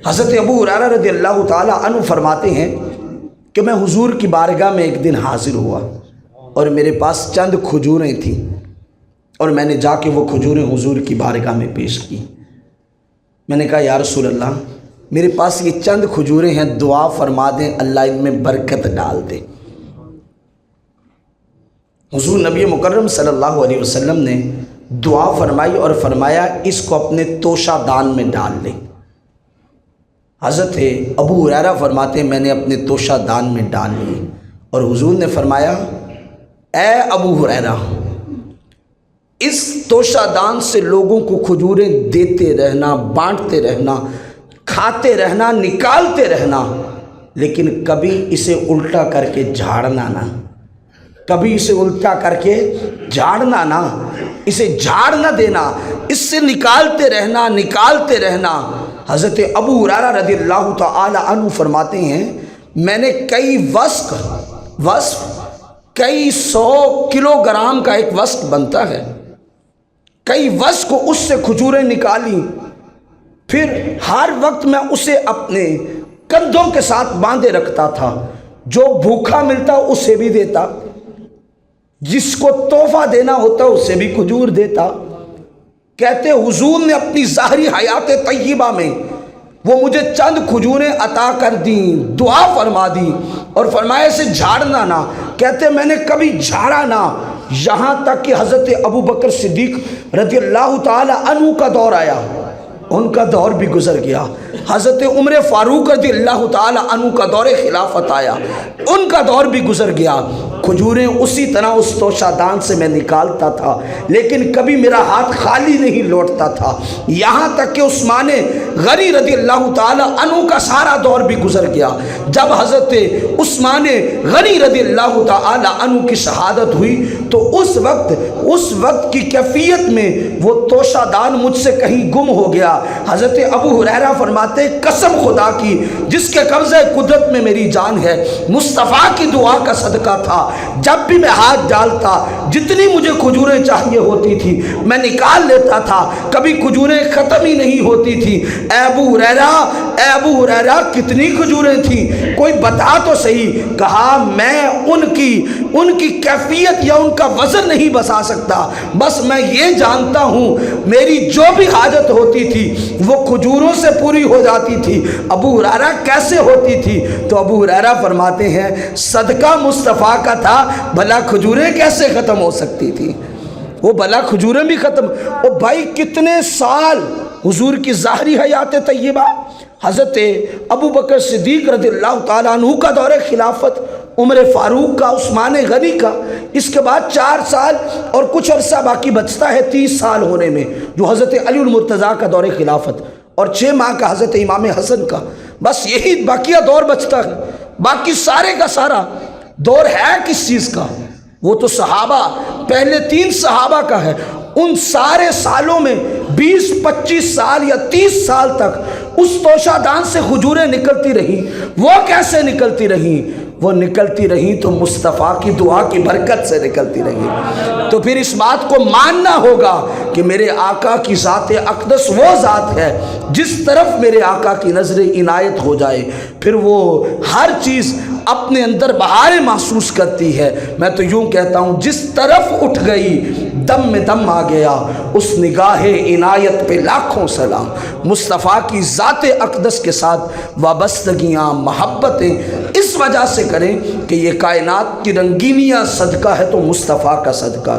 حضرت ابو ہریرہ رضی اللہ تعالیٰ عنہ فرماتے ہیں کہ میں حضور کی بارگاہ میں ایک دن حاضر ہوا اور میرے پاس چند کھجوریں تھیں، اور میں نے جا کے وہ کھجوریں حضور کی بارگاہ میں پیش کی۔ میں نے کہا یا رسول اللہ، میرے پاس یہ چند کھجوریں ہیں، دعا فرما دیں اللہ ان میں برکت ڈال دے۔ حضور نبی مکرم صلی اللہ علیہ وسلم نے دعا فرمائی اور فرمایا اس کو اپنے توشہ دان میں ڈال لیں۔ حضرت ابو ہریرہ فرماتے ہیں میں نے اپنے توشہ دان میں ڈال لی، اور حضور نے فرمایا اے ابو ہریرہ، اس توشہ دان سے لوگوں کو کھجوریں دیتے رہنا، بانٹتے رہنا، کھاتے رہنا، نکالتے رہنا، لیکن کبھی اسے الٹا کر کے جھاڑنا نہ، کبھی اسے الٹا کر کے جھاڑنا نہ، اسے جھاڑ نہ دینا، اس سے نکالتے رہنا، نکالتے رہنا۔ حضرت ابو ہریرہ رضی اللہ تعالی عنہ فرماتے ہیں میں نے کئی کئی 100 کلو گرام کا ایک وسق بنتا ہے، کئی وسق کو اس سے کھجوریں نکالی، پھر ہر وقت میں اسے اپنے کندھوں کے ساتھ باندھے رکھتا تھا، جو بھوکا ملتا اسے بھی دیتا، جس کو تحفہ دینا ہوتا اسے بھی کھجور دیتا۔ کہتے حضور نے اپنی ظاہری حیات طیبہ میں وہ مجھے چند کھجوریں عطا کر دیں، دعا فرما دی اور فرمایا اسے جھاڑنا نہ۔ کہتے میں نے کبھی جھاڑا نہ، یہاں تک کہ حضرت ابو بکر صدیق رضی اللہ تعالی عنہ کا دور آیا، ان کا دور بھی گزر گیا۔ حضرت عمر فاروق رضی اللہ تعالی عنہ کا دور خلافت آیا، ان کا دور بھی گزر گیا۔ کھجوریں اسی طرح اس توشہ دان سے میں نکالتا تھا، لیکن کبھی میرا ہاتھ خالی نہیں لوٹتا تھا، یہاں تک کہ عثمان غنی رضی اللہ تعالی عنہ کا سارا دور بھی گزر گیا۔ جب حضرت عثمان غنی رضی اللہ تعالی عنہ کی شہادت ہوئی تو اس وقت کی کیفیت میں وہ توشہ دان مجھ سے کہیں گم ہو گیا۔ حضرت ابو ہریرہ فرماتے قسم خدا کی جس کے قبضہ قدرت میں میری جان ہے، مصطفیٰ کی دعا کا صدقہ تھا، جب بھی میں ہاتھ ڈالتا جتنی مجھے کھجوریں چاہیے ہوتی تھی میں نکال لیتا تھا، کبھی کھجوریں ختم ہی نہیں ہوتی تھی۔ اے ابو ہریرہ کتنی کھجوریں تھیں، کوئی بتا تو صحیح۔ کہا میں ان کی کیفیت یا ان کا وزن نہیں بتا سکتا، بس میں یہ جانتا ہوں میری جو بھی حاجت ہوتی تھی وہ کھجوروں سے پوری ہو جاتی تھی۔ ابو ہریرہ کیسے ہوتی تھی؟ تو ابو ہریرہ فرماتے ہیں صدقہ مصطفیٰ کا تھا، بھلا کھجوریں کیسے ختم ہو سکتی تھی؟ وہ بھلا کھجوریں بھی ختم۔ او بھائی کتنے سال حضور کی ظاہری حیات طیبہ، حضرت ابو بکر صدیق رضی اللہ تعالیٰ عنہ کا دور خلافت، عمر فاروق کا، عثمان غنی کا، اس کے بعد 4 سال اور کچھ عرصہ باقی بچتا ہے 30 سال ہونے میں، جو حضرت علی المرتضیٰ کا دور خلافت، اور 6 ماہ کا حضرت امام حسن کا، بس یہی باقیہ دور بچتا ہے۔ باقی سارے کا سارا دور ہے کس چیز کا؟ وہ تو صحابہ، پہلے 3 صحابہ کا ہے۔ ان سارے سالوں میں 20-25 سال یا 30 سال تک اس توشہ دان سے کھجوریں نکلتی رہی۔ وہ کیسے نکلتی رہی؟ وہ نکلتی رہی تو مصطفیٰ کی دعا کی برکت سے نکلتی رہی۔ تو پھر اس بات کو ماننا ہوگا کہ میرے آقا کی ذات اقدس وہ ذات ہے جس طرف میرے آقا کی نظر عنایت ہو جائے پھر وہ ہر چیز اپنے اندر بہاریں محسوس کرتی ہے۔ میں تو یوں کہتا ہوں جس طرف اٹھ گئی دم میں دم آ گیا، اس نگاہ عنایت پہ لاکھوں سلام۔ مصطفیٰ کی ذات اقدس کے ساتھ وابستگیاں، محبتیں اس وجہ سے کریں کہ یہ کائنات کی رنگینیاں صدقہ ہے تو مصطفیٰ کا صدقہ۔